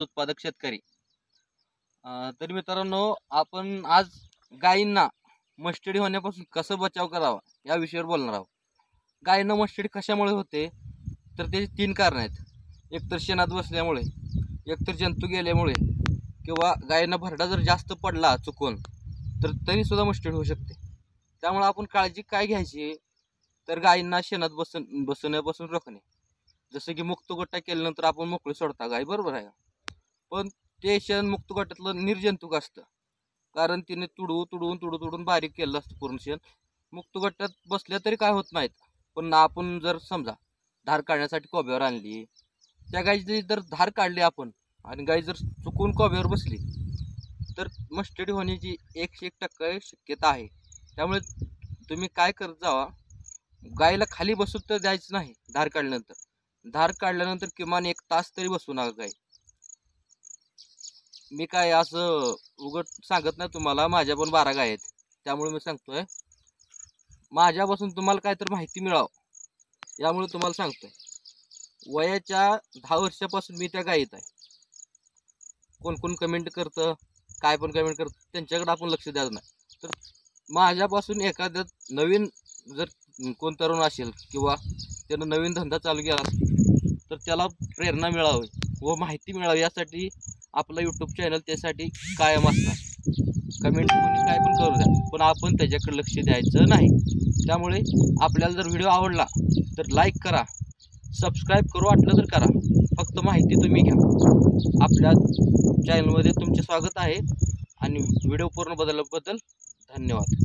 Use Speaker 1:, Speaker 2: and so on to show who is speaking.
Speaker 1: उत्पादक शेतकरी. तर मित्रांनो, आपण आज गायींना मस्टडी होण्यापासून कसं बचाव करावा या विषयावर बोलणार आहोत. गायींना मस्टडी कशामुळे होते, तर त्याची 3 कारणं आहेत. एकतर शेणात बसल्यामुळे, एकतर जंतू गेल्यामुळे, किंवा गायींना भरडा जर जास्त पडला चुकून तर तरी सुद्धा मस्टडी होऊ शकते. त्यामुळे आपण काळजी काय घ्यायची, तर गायींना शेणात बसवण्यापासून रोखणे. जसं की मुक्तगोट्टा केल्यानंतर आपण मोकळी सोडता गाय, बरोबर आहे. पण ते शेण मुक्तगोट्यातलं निर्जंतुक असतं, कारण तिने तुडून बारीक केलं असतं पूर्ण शेण. मुक्तगोट्यात बसल्या तरी काय होत नाहीत. पण आपण जर समजा धार काढण्यासाठी कोब्यावर आणली, त्या गायीची जर धार काढली आपण आणि गाय जर चुकून कोब्यावर बसली तर मस्टडी होण्याची 101% शक्यता आहे. त्यामुळे तुम्ही काय करत जावा, गायीला खाली बसू तर द्यायचं नाही. धार काढल्यानंतर किमान 1 तास तरी बसू नका गाय. मी काय असं उगत सांगत नाही तुम्हाला, माझ्या पण 12 गाय आहेत, त्यामुळे मी सांगतोय. माझ्यापासून तुम्हाला काय तर माहिती मिळावं यामुळे तुम्हाला सांगतोय. वयाच्या 10 वर्षापासून मी त्या गायीत आहे. कोण कमेंट करतं, काय पण कमेंट करतं, त्यांच्याकडे आपण लक्ष द्यायचं नाही. तर माझ्यापासून एखाद्या नवीन जर कोण तरुण असेल किंवा त्यानं नवीन धंदा चालू केला असेल तर त्याला प्रेरणा मिळावी व माहिती मिळावी यासाठी आपला यूट्यूब चॅनल त्यासाठी कायम असणार. कमेंट कोणी काय पण करू द्या, पण आपण त्याच्याकडे लक्ष द्यायचं नाही. त्यामुळे आपल्याला जर व्हिडिओ आवडला तर लाईक करा, सबस्क्राईब करू वाटलं तर करा, फक्त माहिती तुम्ही घ्या. आपल्या चॅनलमध्ये तुमचे स्वागत आहे आणि व्हिडिओ पूर्ण बदलल्याबद्दल धन्यवाद.